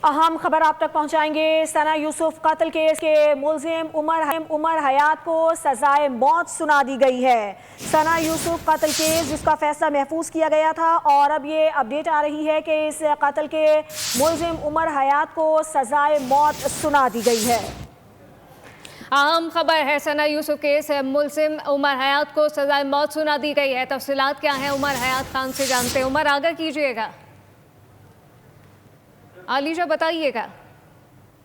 अहम खबर आप तक पहुंचाएंगे। सना यूसुफ कत्ल केस के मुलजिम उमर हयात को सजाए मौत सुना दी गई है। सना यूसुफ कत्ल केस जिसका फैसला महफूज किया गया था और अब ये अपडेट आ रही है कि इस कत्ल के मुलजिम उमर हयात को सजाए मौत सुना दी गई है। अहम खबर है, सना यूसुफ केस मुलजिम उमर हयात को सजाए मौत सुना दी गई है। तफसीलात क्या हैं उमर हयात खान से जानते हैं। उमर आगे कीजिएगा। आलिजा बताइएगा।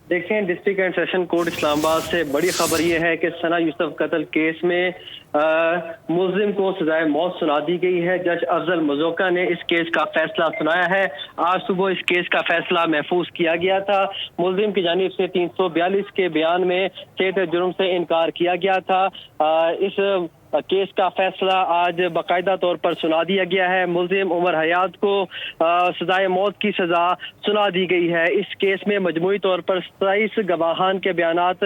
देखें, district and session court Islamabad से बड़ी खबर यह है कि सना यूसुफ कत्ल केस में मुलजिम को सजाए मौत सुना दी गई है। जज अफजल मजोका ने इस केस का फैसला सुनाया है। आज सुबह इस केस का फैसला महफूज किया गया था। मुलजिम की जानिब से 342 के बयान में सेठ जुर्म से इनकार किया गया था। इस केस का फैसला आज बाकायदा तौर पर सुना दिया गया है। मुलजिम उमर हयात को सजाए मौत की सजा सुना दी गई है। इस केस में मजमूई तौर पर 27 गवाहान के बयानात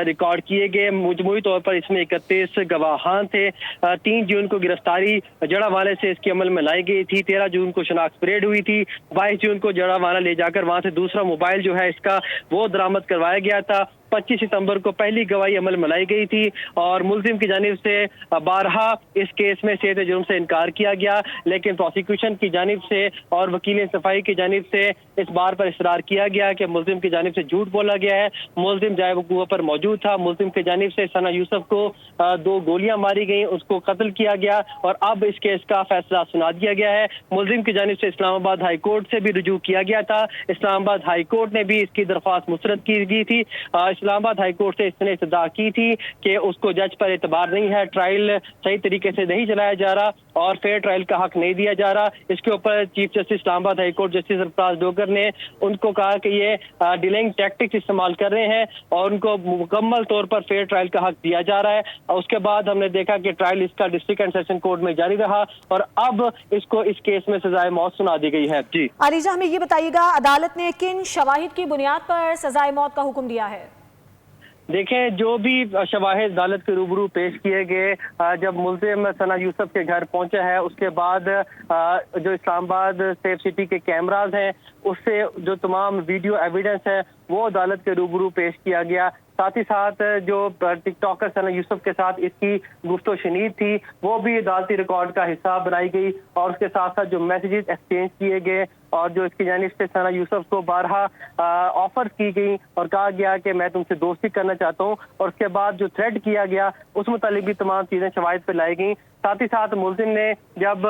रिकॉर्ड किए गए। मजमूई तौर पर इसमें 31 गवाहान थे। 3 जून को गिरफ्तारी जड़ावाले से इसके अमल में लाई गई थी। 13 जून को शनाख्त परेड हुई थी। 22 जून को जड़ावाला ले जाकर वहां से दूसरा मोबाइल जो है इसका वो बरामद करवाया गया था। 25 सितंबर को पहली गवाही अमल में लाई गई थी और मुलजिम की जानिब से बारहा इस केस में सेठ जुर्म से इनकार किया गया, लेकिन प्रोसिक्यूशन की जानिब से और वकील सफाई की जानिब से इस बार पर इसरार किया गया कि मुलजिम की जानिब से झूठ बोला गया है। मुलजिम जाए वकूआ पर मौजूद था। मुलजिम की जानिब से सना यूसुफ को 2 गोलियां मारी गई, उसको कत्ल किया गया और अब इस केस का फैसला सुना दिया गया है। मुलजिम की जानिब से इस्लामाबाद हाई कोर्ट से भी रुजू किया गया था। इस्लामाबाद हाई कोर्ट ने भी इसकी दरख्वास्त मुस्तरद की गई थी। इस्लामाबाद हाई कोर्ट से इसने इस्तदा की थी कि उसको जज पर एतबार नहीं है, ट्रायल सही तरीके से नहीं चलाया जा रहा और फेयर ट्रायल का हक नहीं दिया जा रहा। इसके ऊपर chief justice Islamabad high court justice Sarfaraz Dogar ने उनको कहा कि ये डिलेइंग टैक्टिक्स इस्तेमाल कर रहे हैं और उनको मुकम्मल तौर पर फेयर ट्रायल का हक दिया जा रहा है। और उसके बाद हमने देखा कि ट्रायल इसका डिस्ट्रिक्ट एंड सेशन कोर्ट में जारी रहा और अब इसको इस केस में सजाए मौत सुना दी गई है। जी आलिजा, हमें ये बताइएगा, अदालत ने किन शवाहिद की बुनियाद पर सजाए मौत का हुक्म दिया है? देखें, जो भी शवाहिद अदालत के रूबरू पेश किए गए, जब मुलजिम सना यूसुफ के घर पहुंचा है उसके बाद जो इस्लामाबाद सेफ सिटी के कैमराज हैं उससे जो तमाम वीडियो एविडेंस है वो अदालत के रूबरू पेश किया गया। साथ ही साथ जो टिकटॉकर सना यूसुफ के साथ इसकी गुफ्तो शनीद थी वो भी अदालती रिकॉर्ड का हिस्सा बनाई गई और उसके साथ साथ जो मैसेजेस एक्सचेंज किए गए और जो इसकी जानिब से सना यूसुफ को बारहा ऑफर्स की गई और कहा गया कि मैं तुमसे दोस्ती करना चाहता हूँ और उसके बाद जो थ्रेट किया गया उस मुतालिक भी तमाम चीज़ें शवाहिद पर लाई गई। साथ ही साथ मुलजिम ने जब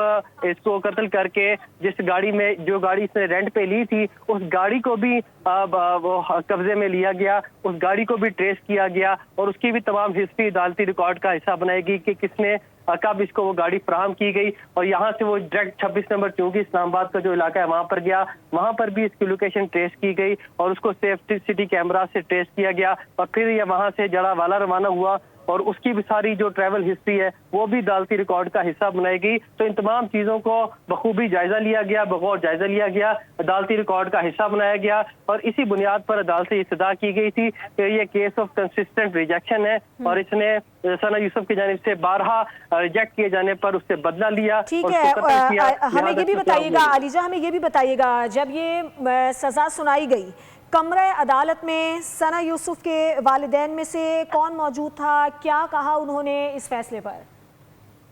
इसको कत्ल करके जो गाड़ी इसने रेंट पे ली थी उस गाड़ी को भी कब्जे में लिया गया, उस गाड़ी को भी ट्रेस किया गया और उसकी भी तमाम हिस्ट्री अदालती रिकॉर्ड का हिस्सा बनाएगी कि किसने कब इसको वो गाड़ी फराहम की गई और यहाँ से वो डायरेक्ट 26 नंबर चूंकि इस्लामाबाद का जो इलाका है वहाँ पर गया, वहाँ पर भी इसकी लोकेशन ट्रेस की गई और उसको सेफ सिटी कैमरा से ट्रेस किया गया और फिर ये वहाँ से जड़ावाला रवाना हुआ और उसकी भी सारी जो ट्रैवल हिस्ट्री है वो भी अदालती रिकॉर्ड का हिस्सा बनाएगी। तो इन तमाम चीज़ों को बखूबी जायजा लिया गया, बगौर जायजा लिया गया, अदालती रिकॉर्ड का हिस्सा बनाया गया और इसी बुनियाद पर अदालत से इस्तदा की गई थी कि ये केस ऑफ कंसिस्टेंट रिजेक्शन है और इसने सना यूसुफ की जानिब से बारहा रिजेक्ट किए जाने पर उससे बदला लिया। ठीक है, हमें ये भी बताइएगा आलिजा, हमें ये भी बताइएगा, जब ये सजा सुनाई गई कमरे अदालत में सना यूसुफ के वालिदैन में से कौन मौजूद था, क्या कहा उन्होंने इस फैसले पर?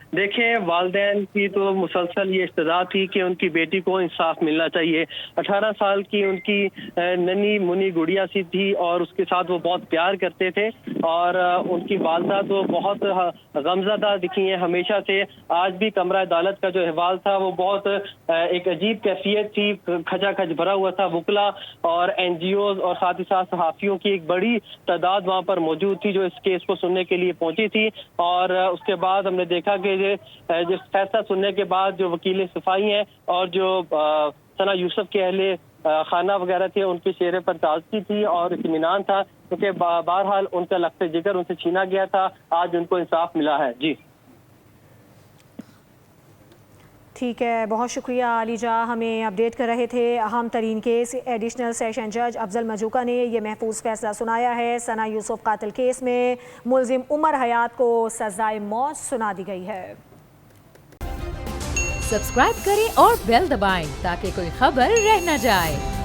देखें, वालिदैन की तो मुसलसल ये इस्तदा थी कि उनकी बेटी को इंसाफ मिलना चाहिए। 18 साल की उनकी नन्ही मुनी गुड़िया सी थी और उसके साथ वो बहुत प्यार करते थे और उनकी वालदा तो बहुत गमज़दा दिखी हैं हमेशा से। आज भी कमरा अदालत का जो अहवाल था वो बहुत एक अजीब कैफियत थी, खचाखच भरा हुआ था। वकला और NGOs और साथ ही साथ सहाफ़ियों की एक बड़ी तादाद वहाँ पर मौजूद थी जो इस केस को सुनने के लिए पहुंची थी और उसके बाद हमने देखा कि जिस फैसला सुनने के बाद जो वकील सफाई हैं और जो सना यूसुफ के अहले खाना वगैरह थे उनके चेहरे पर ताजगी थी और इत्मीनान था क्योंकि बहरहाल उनका लफ्ज़ जिगर उनसे छीना गया था। आज उनको इंसाफ मिला है। जी ठीक है, बहुत शुक्रिया आलिजा, हमें अपडेट कर रहे थे। अहम तरीन केस एडिशनल सेशन जज अफजल मजूका ने यह महफूज फैसला सुनाया है। सना यूसुफ कातिल केस में मुलजिम उमर हयात को सजाए मौत सुना दी गई है। सब्सक्राइब करें और बेल दबाएं ताकि कोई खबर रह न जाए।